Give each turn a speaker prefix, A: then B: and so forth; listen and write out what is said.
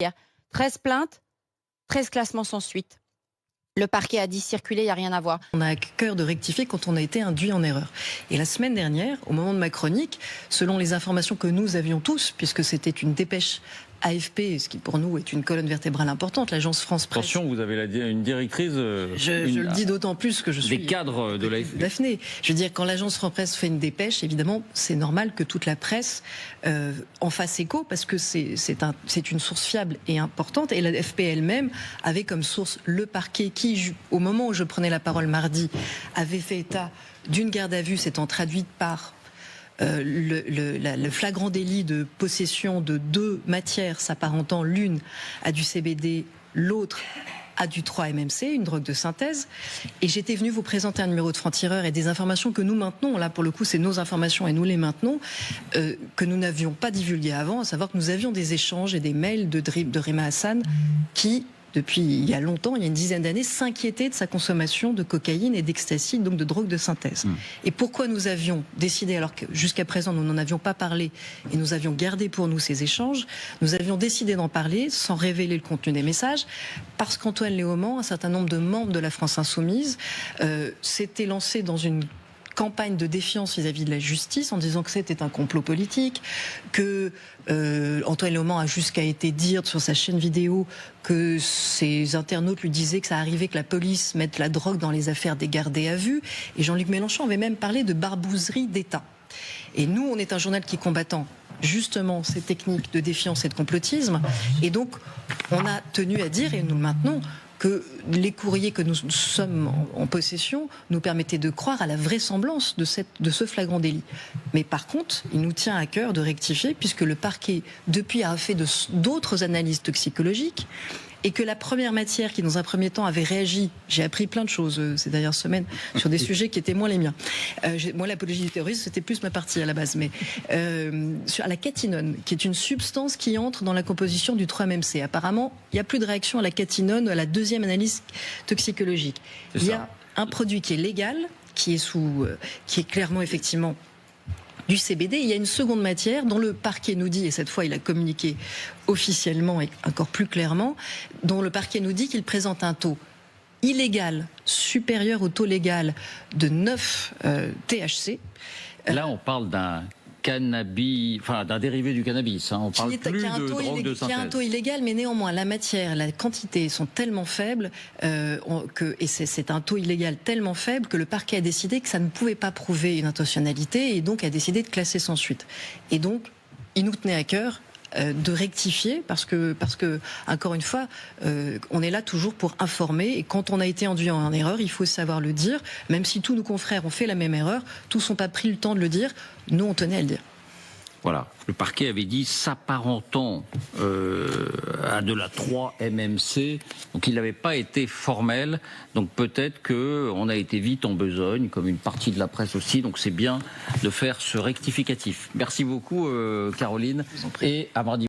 A: Hier, 13 plaintes, 13 classements sans suite. Le parquet a dit circuler, il n'y a rien à voir.
B: On a à cœur de rectifier quand on a été induit en erreur. Et la semaine dernière, au moment de ma chronique, selon les informations que nous avions tous, puisque c'était une dépêche AFP, ce qui pour nous est une colonne vertébrale importante, l'agence France Presse.
C: Attention, vous avez une directrice.
B: Je le dis d'autant plus que je suis
C: des cadres de l'AFP.
B: Daphné. Je veux dire, quand l'agence France Presse fait une dépêche, évidemment, c'est normal que toute la presse en fasse écho, parce que c'est une source fiable et importante. Et l'AFP elle-même avait comme source le parquet qui, au moment où je prenais la parole mardi, avait fait état d'une garde à vue s'étant traduite par le flagrant délit de possession de deux matières s'apparentant, l'une à du CBD, l'autre à du 3-MMC, une drogue de synthèse. Et j'étais venue vous présenter un numéro de franc-tireur et des informations que nous maintenons, là pour le coup c'est nos informations et nous les maintenons, que nous n'avions pas divulguées avant, à savoir que nous avions des échanges et des mails de Rima Hassan qui, depuis il y a longtemps, il y a une dizaine d'années, s'inquiétaient de sa consommation de cocaïne et d'ecstasy, donc de drogue de synthèse. Et pourquoi nous avions décidé, alors que jusqu'à présent nous n'en avions pas parlé et nous avions gardé pour nous ces échanges, nous avions décidé d'en parler sans révéler le contenu des messages, parce qu'Antoine Léaumont, un certain nombre de membres de la France Insoumise, s'étaient lancés dans une campagne de défiance vis-à-vis de la justice en disant que c'était un complot politique, que Antoine Léaumont a jusqu'à été dire sur sa chaîne vidéo que ses internautes lui disaient que ça arrivait que la police mette la drogue dans les affaires des gardés à vue, et Jean-Luc Mélenchon avait même parlé de barbouzerie d'État. Et nous, on est un journal qui combattant justement ces techniques de défiance et de complotisme, et donc on a tenu à dire, et nous le maintenons, que les courriers que nous sommes en possession nous permettaient de croire à la vraisemblance de ce flagrant délit. Mais par contre, il nous tient à cœur de rectifier, puisque le parquet, depuis, a fait d'autres analyses toxicologiques, et que la première matière qui, dans un premier temps, avait réagi, j'ai appris plein de choses ces dernières semaines sur des sujets qui étaient moins les miens. Moi, l'apologie du terrorisme, c'était plus ma partie à la base, mais sur la catinone, qui est une substance qui entre dans la composition du 3-MMC. Apparemment, il n'y a plus de réaction à la catinone à la deuxième analyse toxicologique. Il y a un produit qui est légal, qui est clairement, effectivement, du CBD. Il y a une seconde matière dont le parquet nous dit, et cette fois il a communiqué officiellement et encore plus clairement, dont le parquet nous dit qu'il présente un taux illégal supérieur au taux légal de 9 THC.
C: Là, on parle d'un cannabis, enfin d'un dérivé du cannabis. Hein. On parle plus de drogue de synthèse. Qui a un taux illégal, mais néanmoins la matière, la quantité sont tellement faibles et c'est un taux illégal tellement faible que le parquet a décidé que ça ne pouvait pas prouver une intentionnalité et donc a décidé de classer sans suite. Et donc, il nous tenait à cœur de rectifier, parce que encore une fois, on est là toujours pour informer, et quand on a été induit en erreur, il faut savoir le dire, même si tous nos confrères ont fait la même erreur, tous n'ont pas pris le temps de le dire, nous on tenait à le dire. Voilà, le parquet avait dit s'apparentant à de la 3-MMC, donc il n'avait pas été formel, donc peut-être qu'on a été vite en besogne, comme une partie de la presse aussi, donc c'est bien de faire ce rectificatif. Merci beaucoup Caroline, et à mardi.